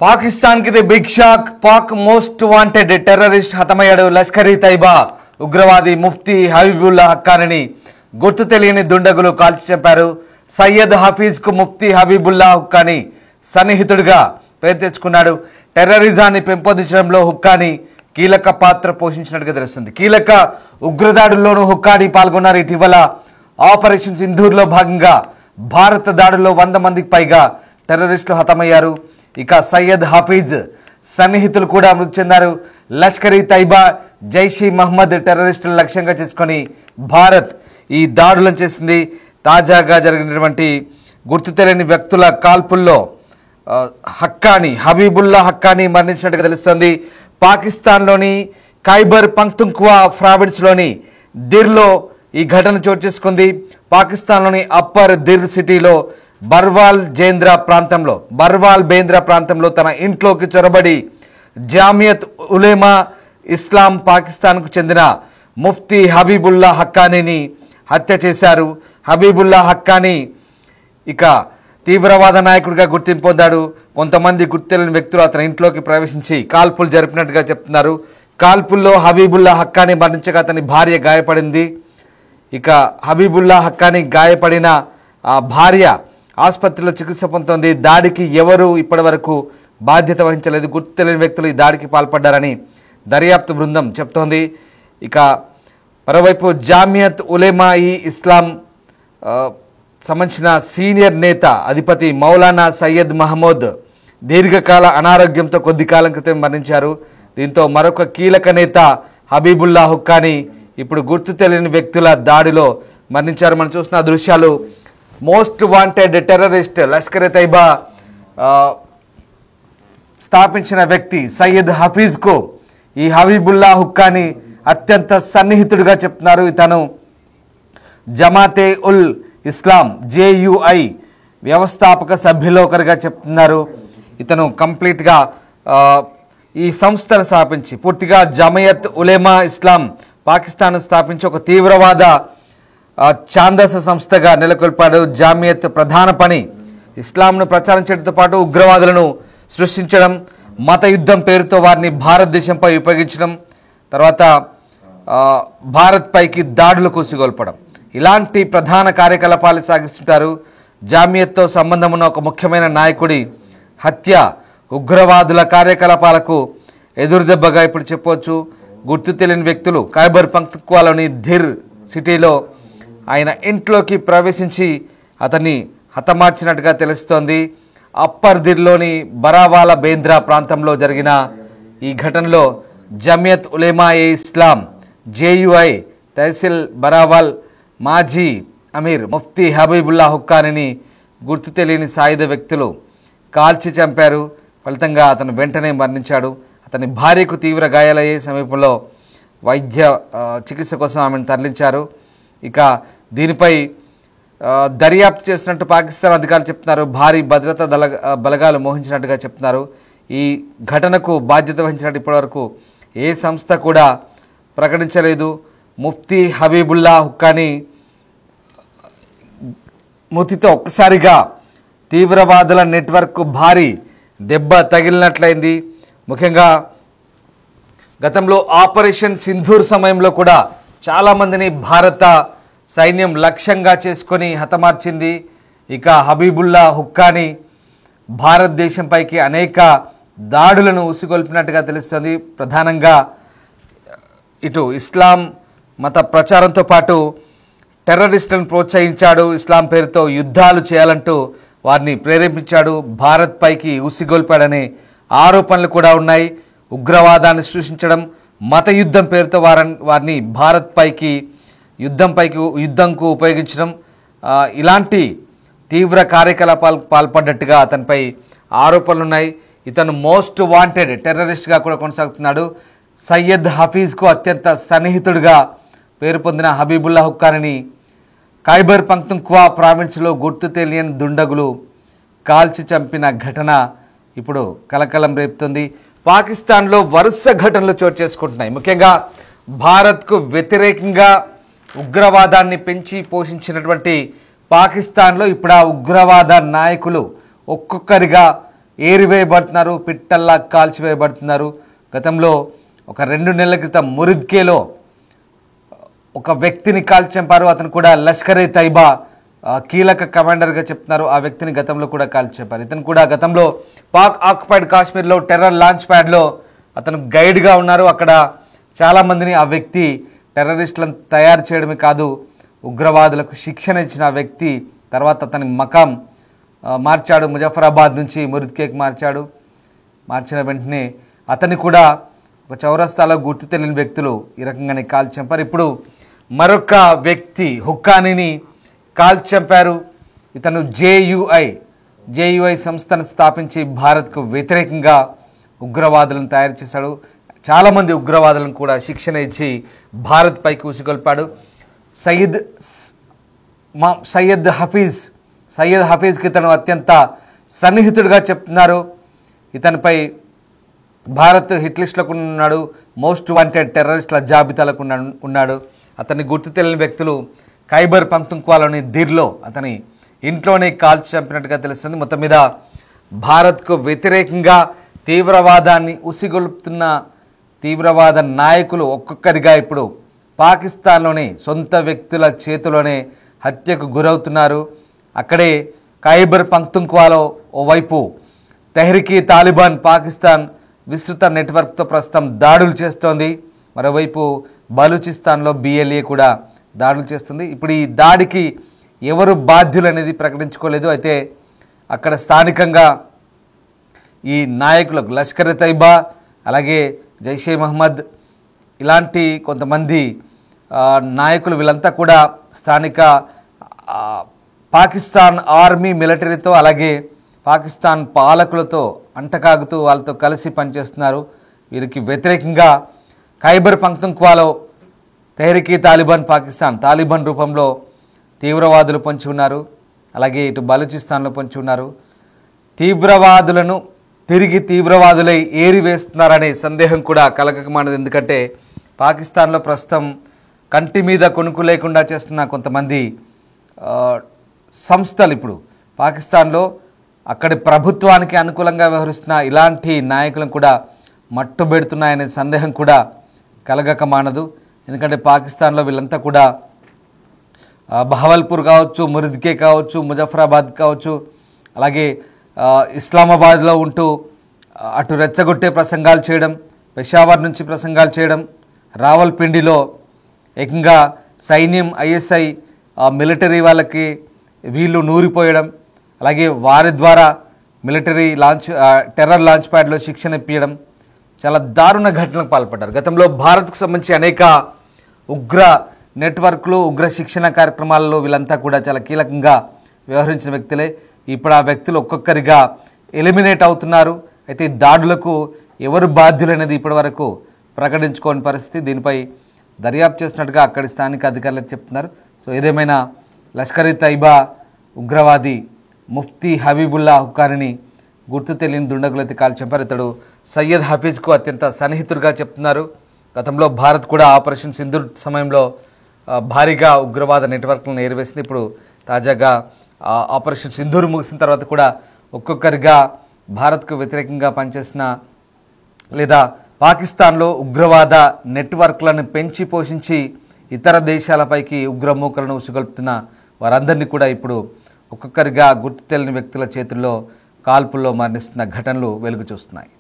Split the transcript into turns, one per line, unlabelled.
పాకిస్తాన్ కి big shock. Pak most wanted terrorist హతమయ్యాడు. లష్కర్-ఇ తైబా ఉగ్రవాది ముఫ్తీ హబీబుల్లా హక్కానీని గుర్తు తెలియని దుండగులు కాల్చి చంపారు. సయ్యద్ హఫీజ్ కు ముఫ్తీ హబీబుల్లా హక్కానీ సన్నిహితుడిగా పేరు తెచ్చుకున్నాడు. టెర్రరిజాన్ని పెంపొందించడంలో హక్కానీ కీలక పాత్ర పోషించినట్టుగా తెలుస్తుంది. కీలక ఉగ్రదాడుల్లోనూ హక్కానీ పాల్గొన్నారు. ఇటీవల ఆపరేషన్ సింధూర్లో భాగంగా భారత దాడుల్లో 100 మందికి పైగా టెర్రరిస్టులు హతమయ్యారు. ఇక సయ్యద్ హఫీజ్ సన్నిహితులు కూడా మృతి చెందారు. లష్కర్-ఇ తైబా, జైష్-ఇ మహమ్మద్ టెర్రరిస్టుల లక్ష్యంగా చేసుకొని భారత్ ఈ దాడులను చేసింది. తాజాగా జరిగినటువంటి గుర్తు తెలియని వ్యక్తుల కాల్పుల్లో హక్కానీ హబీబుల్లా హక్కానీ మరణించినట్టుగా తెలుస్తోంది. పాకిస్తాన్లోని ఖైబర్ పఖ్తూన్ఖ్వా ప్రావిన్స్లోని దిర్లో ఈ ఘటన చోటు చేసుకుంది. పాకిస్తాన్లోని అప్పర్ దిర్ సిటీలో బర్వాల్ బేంద్రా ప్రాంతంలో తన ఇంట్లోకి చొరబడి జామియత్ ఉలేమా ఇస్లాం పాకిస్తాన్కు చెందిన ముఫ్తీ హబీబుల్లా హక్కానీని హత్య చేశారు. హబీబుల్లా హక్కానీ ఇక తీవ్రవాద నాయకుడిగా గుర్తింపు పొందాడు. కొంతమంది గుర్తులేని వ్యక్తులు అతని ఇంట్లోకి ప్రవేశించి కాల్పులు జరిపినట్టుగా చెప్తున్నారు. కాల్పుల్లో హబీబుల్లా హక్కానీ మరణించగా అతని భార్య గాయపడింది. ఇక హబీబుల్లా హక్కానీ గాయపడిన భార్య ఆసుపత్రిలో చికిత్స పొందుతోంది. దాడికి ఎవరు ఇప్పటి వరకు బాధ్యత వహించలేదు. గుర్తు తెలియని వ్యక్తులు ఈ దాడికి పాల్పడ్డారని దర్యాప్తు బృందం చెప్తోంది. ఇక మరోవైపు జామియత్ ఉలేమా-ఇ ఇస్లాం సంబంధించిన సీనియర్ నేత అధిపతి మౌలానా సయ్యద్ మహమూద్ దీర్ఘకాల అనారోగ్యంతో కొద్ది కాలం క్రితం మరణించారు. దీంతో మరొక కీలక నేత హబీబుల్లా హక్కానీ ఇప్పుడు గుర్తు తెలియని వ్యక్తుల దాడిలో మరణించారు. మనం చూస్తున్న దృశ్యాలు మోస్ట్ వాంటెడ్ టెర్రరిస్ట్ లష్కర్-ఇ తైబా స్థాపించిన వ్యక్తి సయ్యద్ హఫీజ్కు ఈ హబీబుల్లా హక్కానీ అత్యంత సన్నిహితుడిగా చెప్తున్నారు. ఇతను జమాతే ఉల్ ఇస్లాం JUI వ్యవస్థాపక సభ్యులో ఒకరిగా చెప్తున్నారు. ఇతను కంప్లీట్గా ఈ సంస్థను స్థాపించి పూర్తిగా జమయత్ ఉలేమా ఇస్లాం పాకిస్తాన్ స్థాపించి ఒక తీవ్రవాద ఛాందస సంస్థగా నెలకొల్పాడు. జామియత్ ప్రధాన పని ఇస్లాంను ప్రచారం చేయడంతో పాటు ఉగ్రవాదులను సృష్టించడం, మత యుద్ధం పేరుతో వారిని భారతదేశంపై ఉపయోగించడం, తర్వాత భారత్ పైకి దాడులకు సిగొల్పడం, ఇలాంటి ప్రధాన కార్యకలాపాలు సాగిస్తుంటారు. జామియత్తో సంబంధం ఉన్న ఒక ముఖ్యమైన నాయకుడి హత్య ఉగ్రవాదుల కార్యకలాపాలకు ఎదురుదెబ్బగా ఇప్పుడు చెప్పవచ్చు. గుర్తు తెలియని వ్యక్తులు ఖైబర్ పఖ్తూన్ఖ్వాలోని ధిర్ సిటీలో ఆయన ఇంట్లోకి ప్రవేశించి అతన్ని హతమార్చినట్టుగా తెలుస్తోంది. అప్పర్ దిర్లోని బరావాల బేంద్రా ప్రాంతంలో జరిగిన ఈ ఘటనలో జమియత్ ఉలేమా-ఇ ఇస్లాం JUI తహసీల్ బరావాల్ మాజీ అమీర్ ముఫ్తీ హబీబుల్లా హక్కానీని గుర్తు తెలియని సాయుధ వ్యక్తులు కాల్చి చంపారు. ఫలితంగా అతను వెంటనే మరణించాడు. అతని భార్యకు తీవ్ర గాయాలయ్యే సమీపంలో వైద్య చికిత్స కోసం ఆమెను తరలించారు. ఇక దీనిపై దర్యాప్తు చేసినట్టు పాకిస్తాన్ అధికారులు చెప్తున్నారు. భారీ భద్రతా బలగాలు మోహించినట్టుగా చెప్తున్నారు. ఈ ఘటనకు బాధ్యత వహించినట్టు ఇప్పటివరకు ఏ సంస్థ కూడా ప్రకటించలేదు. ముఫ్తీ హబీబుల్లా హక్కానీ మృతితో ఒక్కసారిగా తీవ్రవాదుల నెట్వర్క్ భారీ దెబ్బ తగిలినట్లయింది. ముఖ్యంగా గతంలో ఆపరేషన్ సింధూర్ సమయంలో కూడా చాలామందిని భారత సైన్యం లక్ష్యంగా చేసుకొని హతమార్చింది. ఇక హబీబుల్లా హక్కానీ భారతదేశంపైకి అనేక దాడులను ఉసిగొల్పినట్టుగా తెలుస్తుంది. ప్రధానంగా ఇటు ఇస్లాం మత ప్రచారంతో పాటు టెర్రరిస్టులను ప్రోత్సహించాడు. ఇస్లాం పేరుతో యుద్ధాలు చేయాలంటూ వారిని ప్రేరేపించాడు. భారత్ పైకి ఉసిగొల్పాడనే ఆరోపణలు కూడా ఉన్నాయి. ఉగ్రవాదాన్ని సృష్టించడం, మత యుద్ధం పేరుతో వారిని భారత్ పైకి యుద్ధంకు ఉపయోగించడం, ఇలాంటి తీవ్ర కార్యకలాపాలకు పాల్పడ్డట్టుగా అతనిపై ఆరోపణలు ఉన్నాయి. ఇతను మోస్ట్ వాంటెడ్ టెర్రరిస్ట్గా కూడా కొనసాగుతున్నాడు. సయ్యద్ హఫీజ్కు అత్యంత సన్నిహితుడిగా పేరు పొందిన హబీబుల్లా హక్కానీని ఖైబర్ పఖ్తూన్ఖ్వా ప్రావిన్స్లో గుర్తు తెలియని దుండగులు కాల్చి చంపిన ఘటన ఇప్పుడు కలకలం రేపుతుంది. పాకిస్తాన్లో వరుస ఘటనలు చోటు చేసుకుంటున్నాయి. ముఖ్యంగా భారత్కు వ్యతిరేకంగా ఉగ్రవాదాన్ని పెంచి పోషించినటువంటి పాకిస్తాన్లో ఇప్పుడు ఆ ఉగ్రవాద నాయకులు ఒక్కొక్కరిగా ఏరివేయబడుతున్నారు, పిట్టల్లా కాల్చివేయబడుతున్నారు. గతంలో ఒక 2 నెలల క్రితం మురిద్కేలో ఒక వ్యక్తిని కాల్చి చంపారు. అతను కూడా లష్కరే తైబా కీలక కమాండర్గా చెప్తున్నారు. ఆ వ్యక్తిని గతంలో కూడా కాల్చి చంపారు. ఇతను కూడా గతంలో పాక్ ఆక్యుపైడ్ కాశ్మీర్లో టెర్రర్ లాంచ్ ప్యాడ్లో అతను గైడ్గా ఉన్నారు. అక్కడ చాలామందిని ఆ వ్యక్తి టెర్రరిస్టులను తయారు చేయడమే కాదు, ఉగ్రవాదులకు శిక్షణ ఇచ్చిన వ్యక్తి. తర్వాత అతని మకాం మార్చాడు, ముజఫరాబాద్ నుంచి మురిద్కేకి మార్చిన వెంటనే అతన్ని కూడా ఒక చౌరస్తాలో గుర్తు తెలియని వ్యక్తులు ఈ రకంగానే కాల్చి చంపారు. ఇప్పుడు మరొక వ్యక్తి హుక్కానీని కాల్చి చంపారు. ఇతను జేయుఐ సంస్థను స్థాపించి భారత్కు వ్యతిరేకంగా ఉగ్రవాదులను తయారు చేశాడు. చాలామంది ఉగ్రవాదులను కూడా శిక్షణ ఇచ్చి భారత్ పైకి ఉసిగొల్పాడు. సయ్యద్ హఫీజ్కి ఇతను అత్యంత సన్నిహితుడిగా చెప్తున్నారు. ఇతనిపై భారత్ హిట్ లిస్టులకు ఉన్నాడు, మోస్ట్ వాంటెడ్ టెర్రరిస్టుల జాబితాలకు ఉన్నాడు. అతన్ని గుర్తు తెలియని వ్యక్తులు ఖైబర్ పంక్తుంక్వాలోని దిర్లో అతని ఇంట్లోనే కాల్చి చంపినట్టుగా తెలుస్తుంది. మొత్తం మీద భారత్కు వ్యతిరేకంగా తీవ్రవాదాన్ని ఉసిగొల్పుతున్న తీవ్రవాద నాయకులు ఒక్కొక్కరిగా ఇప్పుడు పాకిస్తాన్లోని సొంత వ్యక్తుల చేతిలోనే హత్యకు గురవుతున్నారు. అక్కడే ఖైబర్ పంక్తుంక్వాలో ఓవైపు తెహ్రీకి తాలిబాన్ పాకిస్తాన్ విస్తృత నెట్వర్క్తో ప్రస్తుతం దాడులు చేస్తోంది. మరోవైపు బలూచిస్తాన్లో BLA కూడా దాడులు చేస్తుంది. ఇప్పుడు ఈ దాడికి ఎవరు బాధ్యులు అనేది ప్రకటించుకోలేదు. అయితే అక్కడ స్థానికంగా ఈ నాయకులకు లష్కర్ తైబా అలాగే జైషే మహమ్మద్ ఇలాంటి కొంతమంది నాయకులు వీళ్ళంతా కూడా స్థానిక పాకిస్తాన్ ఆర్మీ మిలిటరీతో అలాగే పాకిస్తాన్ పాలకులతో అంటకాగుతూ వాళ్ళతో కలిసి పనిచేస్తున్నారు. వీరికి వ్యతిరేకంగా ఖైబర్ పంక్తుంక్వాలో తెహ్రీకి తాలిబాన్ రూపంలో తీవ్రవాదులు పొంచి ఉన్నారు. అలాగే ఇటు బలూచిస్తాన్లో పొంచి ఉన్నారు. తీవ్రవాదులను తిరిగి తీవ్రవాదులై ఏరివేస్తున్నారనే సందేహం కూడా కలగకమానదు. ఎందుకంటే పాకిస్తాన్లో ప్రస్తుతం కంటి మీద కొనుక్కు లేకుండా చేస్తున్న కొంతమంది సంస్థలు ఇప్పుడు పాకిస్తాన్లో అక్కడి ప్రభుత్వానికి అనుకూలంగా వ్యవహరిస్తున్న ఇలాంటి నాయకులను కూడా మట్టుబెడుతున్నాయనే సందేహం కూడా కలగక మానదు. ఎందుకంటే పాకిస్తాన్లో వీళ్ళంతా కూడా బహవల్పూర్ కావచ్చు, మురిద్కే కావచ్చు, ముజఫరాబాద్ కావచ్చు, అలాగే ఇస్లామాబాద్లో ఉంటూ అటు రెచ్చగొట్టే ప్రసంగాలు చేయడం, పెషావర్ నుంచి ప్రసంగాలు చేయడం, రావల్పిండిలో ఏకంగా సైన్యం ISI మిలిటరీ వాళ్ళకి వీళ్ళు నూరిపోయడం, అలాగే వారి ద్వారా మిలిటరీ టెర్రర్ లాంచ్ ప్యాడ్లో శిక్షణ ఇప్పించడం, చాలా దారుణ ఘటనలకు పాల్పడ్డారు. గతంలో భారత్కు సంబంధించి అనేక ఉగ్ర నెట్వర్క్లు, ఉగ్ర శిక్షణ కార్యక్రమాలలో వీళ్ళంతా కూడా చాలా కీలకంగా వ్యవహరించిన వ్యక్తులే. ఇప్పుడు ఆ వ్యక్తులు ఒక్కొక్కరిగా ఎలిమినేట్ అవుతున్నారు. అయితే ఈ దాడులకు ఎవరు బాధ్యులనేది ఇప్పటి వరకు ప్రకటించుకోని పరిస్థితి. దీనిపై దర్యాప్తు చేస్తున్నట్టుగా అక్కడి స్థానిక అధికారులు చెప్తున్నారు. సో ఏదేమైనా లష్కర్ తైబా ఉగ్రవాది ముఫ్తీ హబీబుల్లా హుక్కానీని గుర్తు తెలియని దుండగులైతే కాల్చి చంపారు. ఇతడు సయ్యద్ హఫీజ్కు అత్యంత సన్నిహితుడిగా చెప్తున్నారు. గతంలో భారత్ కూడా ఆపరేషన్ సింధూర్ సమయంలో భారీగా ఉగ్రవాద నెట్వర్క్లను ఏరివేసింది. ఇప్పుడు తాజాగా ఆపరేషన్ సింధూర్ ముగిసిన తర్వాత కూడా ఒక్కొక్కరిగా భారత్కు వ్యతిరేకంగా పనిచేసిన లేదా పాకిస్తాన్లో ఉగ్రవాద నెట్వర్క్లను పెంచి పోషించి ఇతర దేశాలపైకి ఉగ్రమూకలను ఉసిగొల్పుతున్న వారందరినీ కూడా ఇప్పుడు ఒక్కొక్కరిగా గుర్తు తెలియని వ్యక్తుల చేతుల్లో కాల్పుల్లో మరణిస్తున్న ఘటనలు వెలుగు చూస్తున్నాయి.